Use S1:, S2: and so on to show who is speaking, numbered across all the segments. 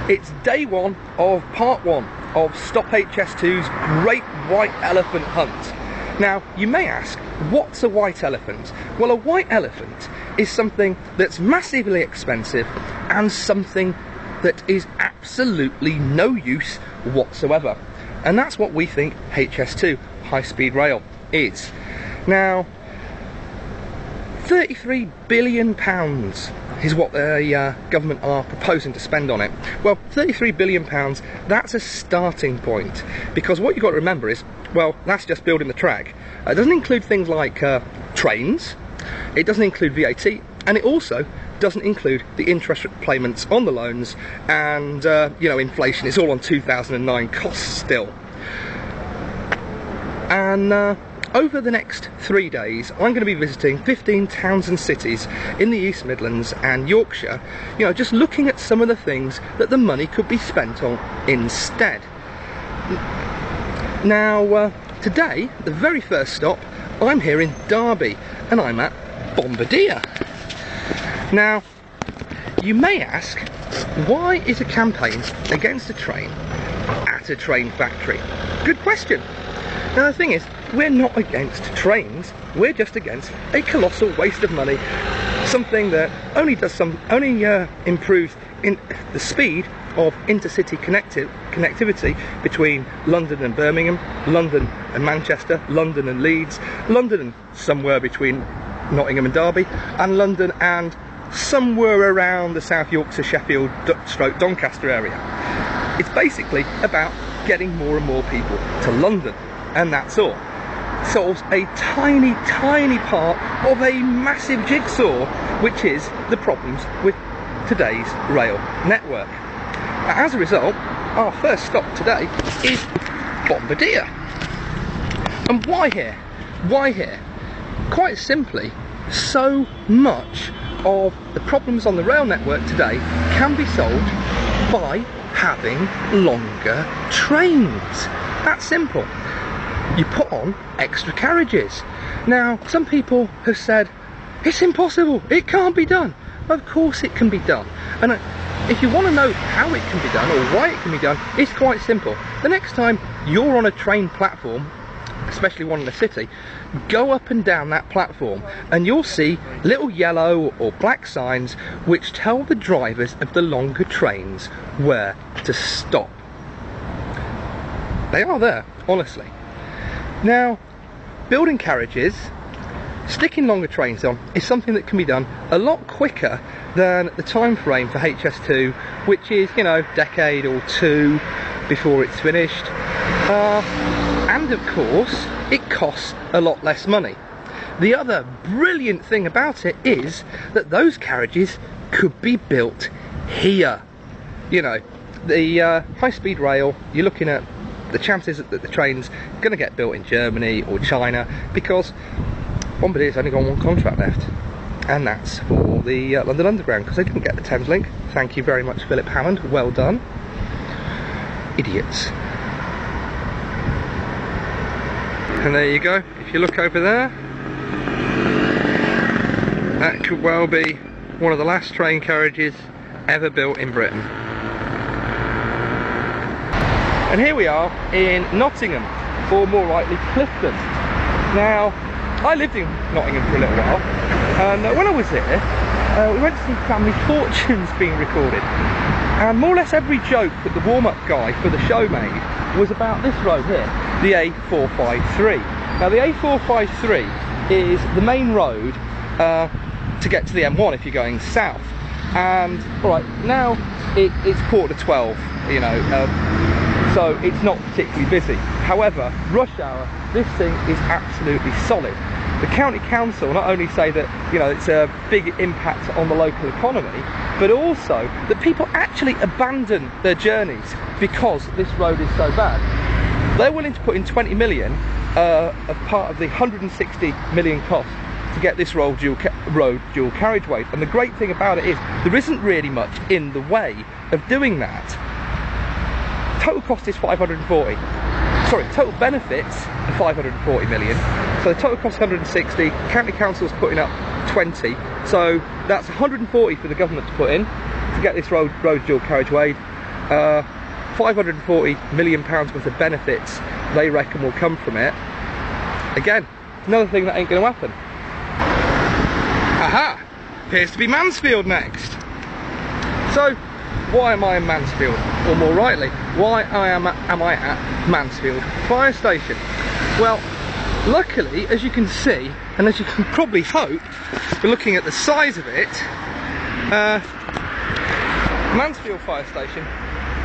S1: It's day one of part one of Stop HS2's Great White Elephant Hunt. Now, you may ask, what's a white elephant? Well, a white elephant is something that's massively expensive and something that is absolutely no use whatsoever. And that's what we think HS2, high-speed rail, is. Now, £33 billion is what the government are proposing to spend on it. Well, £33 billion, that's a starting point, because what you've got to remember is, well, that's just building the track. It doesn't include things like trains, it doesn't include VAT, and it also doesn't include the interest payments on the loans, and you know, inflation is all on 2009 costs still. And over the next 3 days, I'm going to be visiting 15 towns and cities in the East Midlands and Yorkshire, you know, just looking at some of the things that the money could be spent on instead. Now, today, the very first stop, I'm here in Derby, and I'm at Bombardier. Now, you may ask, why is a campaign against a train at a train factory? Good question. Now, the thing is, we're not against trains, we're just against a colossal waste of money, something that only improves in the speed of intercity connectivity between London and Birmingham, London and Manchester, London and Leeds, London and somewhere between Nottingham and Derby, and London and somewhere around the South Yorkshire, Sheffield, Doncaster area. It's basically about getting more and more people to London, and that's all. Solves a tiny, tiny part of a massive jigsaw, which is the problems with today's rail network. As a result, our first stop today is Bombardier. And why here? Why here? Quite simply, so much of the problems on the rail network today can be solved by having longer trains. That's simple. You put on extra carriages. Now, some people have said, it's impossible, it can't be done. Of course it can be done. And if you want to know how it can be done, or why it can be done, it's quite simple. The next time you're on a train platform, especially one in the city, go up and down that platform and you'll see little yellow or black signs which tell the drivers of the longer trains where to stop. They are there, honestly. Now, building carriages, sticking longer trains on, is something that can be done a lot quicker than the time frame for HS2, which is, you know, decade or two before it's finished. And of course, it costs a lot less money. The other brilliant thing about it is that those carriages could be built here. You know, the high-speed rail, you're looking at the chances that the train's going to get built in Germany or China, because Bombardier's only got one contract left, and that's for the London Underground, because they didn't get the Thames Link. Thank you very much, Philip Hammond, well done. Idiots. And there you go, if you look over there, that could well be one of the last train carriages ever built in Britain. And here we are in Nottingham, or more rightly Clifton. Now, I lived in Nottingham for a little while, and when I was there, we went to see Family Fortunes being recorded. And more or less every joke that the warm-up guy for the show made was about this road here, the A453. Now, the A453 is the main road to get to the M1 if you're going south. And, alright, now it's 11:45, you know, so it's not particularly busy. However, rush hour, this thing is absolutely solid. The county council not only say that, you know, it's a big impact on the local economy, but also that people actually abandon their journeys because this road is so bad. They're willing to put in 20 million as part of the 160 million cost to get this road dual carriageway. And the great thing about it is there isn't really much in the way of doing that. Total cost is 540. Sorry, total benefits are 540 million. So the total cost is 160. County council's putting up 20. So that's 140 for the government to put in to get this road dual carriageway. £540 million worth of benefits they reckon will come from it. Again, another thing that ain't going to happen. Aha! Appears to be Mansfield next. So, why am I in Mansfield? Or more rightly, why am I at Mansfield Fire Station? Well, luckily, as you can see, and as you can probably hope, by looking at the size of it, Mansfield Fire Station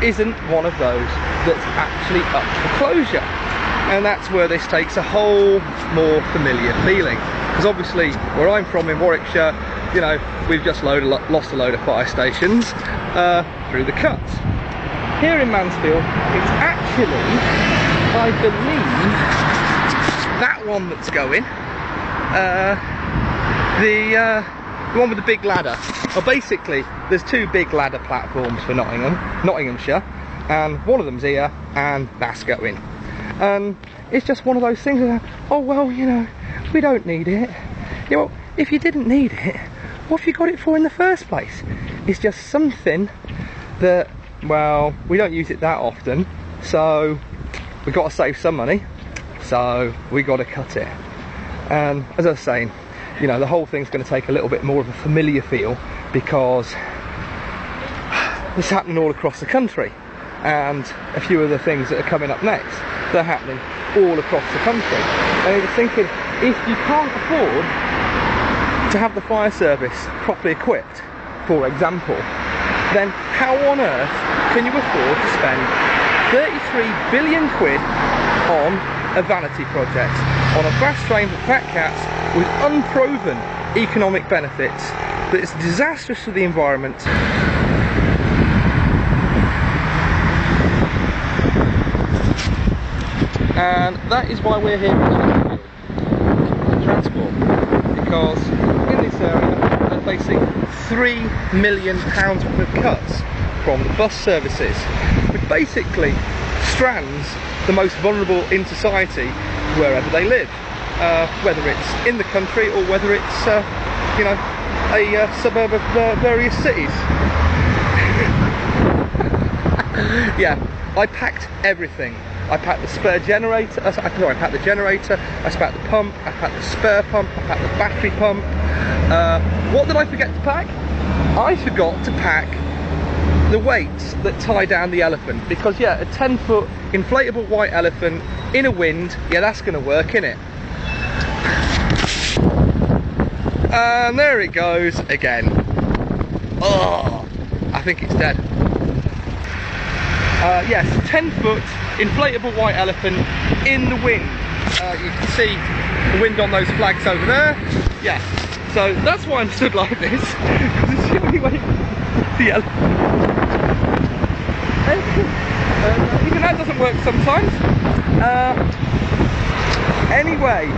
S1: isn't one of those that's actually up for closure. And that's where this takes a whole more familiar feeling. Because obviously, where I'm from in Warwickshire, you know, we've just lost a load of fire stations through the cuts. Here in Mansfield, it's actually, I believe, that one that's going, the one with the big ladder. Well, basically, there's two big ladder platforms for Nottinghamshire, and one of them's here, and that's going. And it's just one of those things that, oh well, you know, we don't need it. Yeah, well, if you didn't need it, what have you got it for in the first place? It's just something that, well, we don't use it that often, so we've got to save some money, so we got to cut it. And as I was saying, you know, the whole thing's going to take a little bit more of a familiar feel, because it's happening all across the country, and a few of the things that are coming up next, they're happening all across the country. And I was thinking, if you can't afford to have the fire service properly equipped, for example, then how on earth can you afford to spend 33 billion quid on a vanity project, on a fast train for fat cats with unproven economic benefits, that is disastrous for the environment? And that is why we're here in transport, because in this area they're facing £3 million worth of cuts from the bus services, which basically strands the most vulnerable in society wherever they live, whether it's in the country or whether it's you know, a suburb of various cities. Yeah, I packed everything. I packed the spare generator, I packed the generator, I packed the pump, I packed the spare pump, I packed the battery pump. What did I forget to pack? I forgot to pack the weights that tie down the elephant, because yeah, a 10-foot inflatable white elephant in a wind, yeah, that's going to work, innit? And there it goes again. Oh, I think it's dead. Yes, 10-foot inflatable white elephant in the wind. You can see the wind on those flags over there. Yeah, so that's why I'm stood like this, because it's the only way the elephant. Even that doesn't work sometimes. Anyway,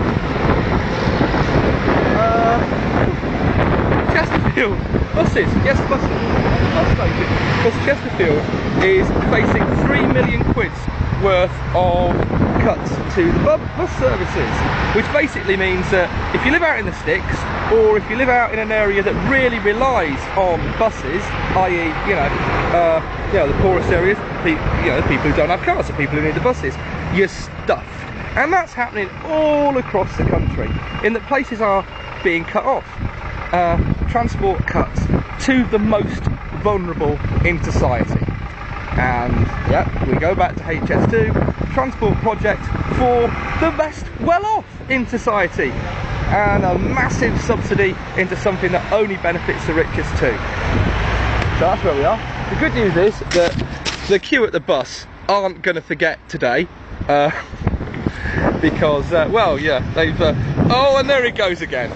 S1: Chesterfield buses. Yes, buses. Bus station. Because Chesterfield is facing £3 million worth of cuts to the bus services, which basically means that if you live out in the sticks, or if you live out in an area that really relies on buses, i.e., you know, the poorest areas, you know, the people who don't have cars, the people who need the buses, you're stuffed. And that's happening all across the country, in that places are being cut off. Transport cuts to the most vulnerable in society. And yeah, we go back to HS2, transport project for the best well-off in society, and a massive subsidy into something that only benefits the richest too. So that's where we are. The good news is that the queue at the bus aren't going to forget today, because, well, yeah, they've... oh, and there it goes again.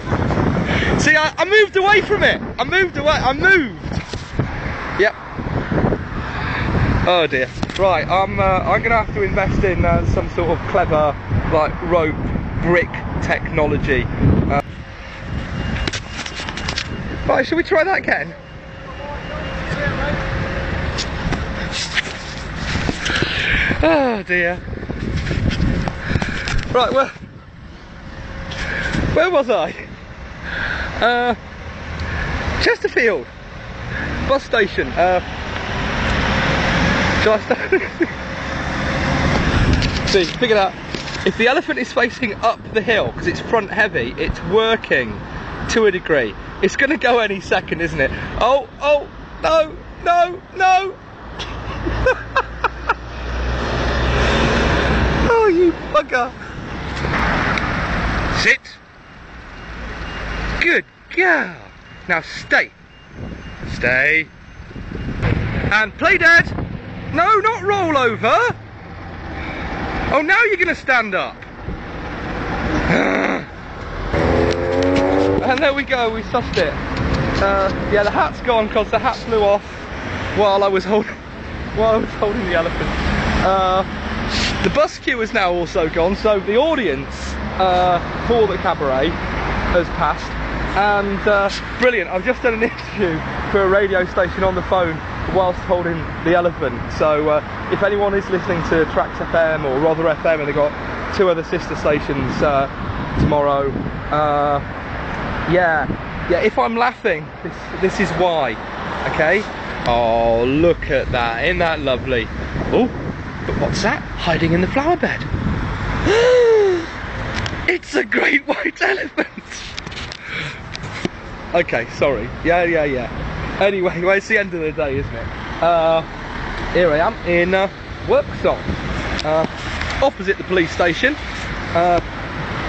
S1: See, I moved away from it. I moved. Yep. Oh dear. Right, I'm gonna have to invest in some sort of clever, like, rope brick technology. Right, shall we try that again? Oh dear. Right, where was I? Chesterfield bus station. Shall I stand? See, figure that. If the elephant is facing up the hill, because it's front heavy, it's working to a degree. It's going to go any second, isn't it? Oh, oh, no, no, no! Oh, you bugger! Sit! Good girl! Now stay! Stay! And play dead! No, not roll over! Oh, now you're going to stand up! And there we go, we sussed it. Yeah, the hat's gone because the hat flew off while I was holding the elephant. The bus queue is now also gone, so the audience for the cabaret has passed. And brilliant, I've just done an interview for a radio station on the phone whilst holding the elephant. So if anyone is listening to Trax FM or Rother FM, and they've got 2 other sister stations tomorrow, yeah, if I'm laughing, this is why, okay? Oh, look at that, isn't that lovely? Oh, but what's that? Hiding in the flower bed. It's a great white elephant. Okay, sorry. Yeah. Anyway, well, it's the end of the day, isn't it? Here I am in Worksop, opposite the police station.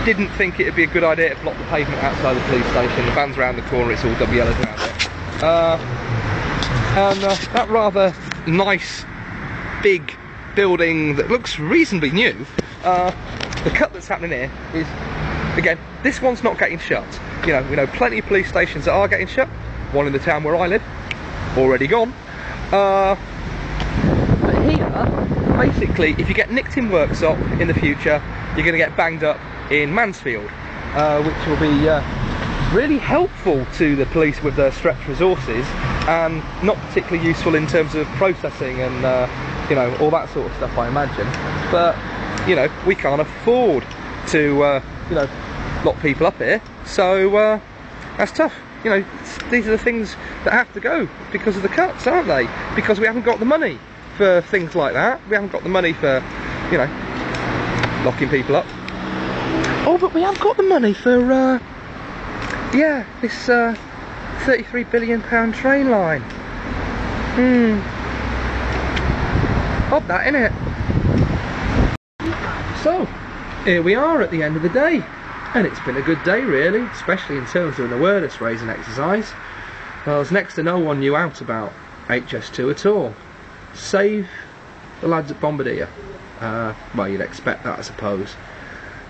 S1: Didn't think it would be a good idea to block the pavement outside the police station. The van's around the corner, it's all double yellows around it. And that rather nice, big building that looks reasonably new, the cut that's happening here is, again, this one's not getting shut. You know, we know plenty of police stations that are getting shut. One in the town where I live, already gone. But here, basically, if you get nicked in Worksop in the future, you're going to get banged up in Mansfield, which will be really helpful to the police with their stretched resources, and not particularly useful in terms of processing and you know, all that sort of stuff, I imagine. But you know, we can't afford to you know, lock people up here, so that's tough. You know, these are the things that have to go because of the cuts, aren't they? Because we haven't got the money for things like that. We haven't got the money for, you know, locking people up. Oh, but we have got the money for, yeah, this £33 billion train line. Odd that, innit? So, here we are at the end of the day. And it's been a good day, really, especially in terms of an awareness raising exercise. Well, there's next to no one knew out about HS2 at all, save the lads at Bombardier. Well, you'd expect that, I suppose.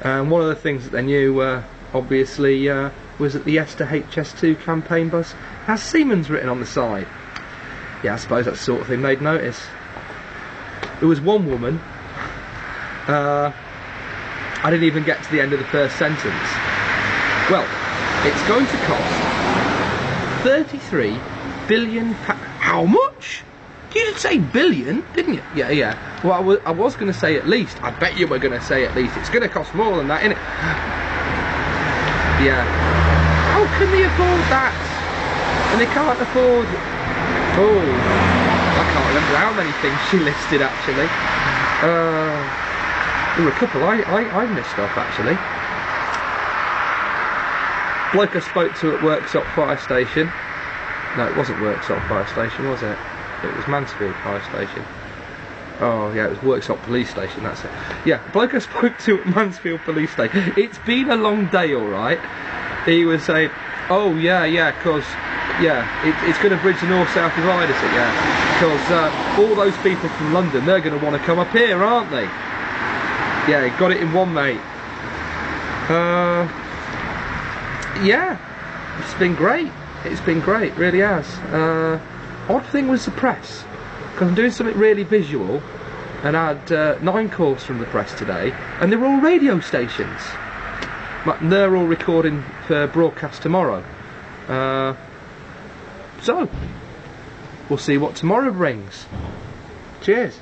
S1: And one of the things that they knew, obviously, was that the Esther HS2 campaign bus has Siemens written on the side. Yeah, I suppose that's the sort of thing they'd notice. There was one woman, I didn't even get to the end of the first sentence. Well, it's going to cost £33 billion. How much? You did say billion, didn't you? Yeah. Well, I was going to say at least. I bet you were going to say at least. It's going to cost more than that, innit? Yeah. How can they afford that? And they can't afford... Oh, I can't remember how many things she listed, actually. There were a couple I missed off, actually. Bloke I spoke to at Worksop Fire Station. No, it wasn't Worksop Fire Station, was it? It was Mansfield Fire Station. Oh, yeah, it was Worksop Police Station, that's it. Yeah, bloke I spoke to at Mansfield Police Station. It's been a long day, alright. He was saying, oh, yeah, because, yeah, it's going to bridge the north-south divide, is it? Yeah. Because all those people from London, they're going to want to come up here, aren't they? Yeah, got it in one, mate. Yeah, it's been great. It's been great, really has. Odd thing was the press, because I'm doing something really visual, and I had 9 calls from the press today, and they're all radio stations. And they're all recording for broadcast tomorrow. So, we'll see what tomorrow brings. Cheers.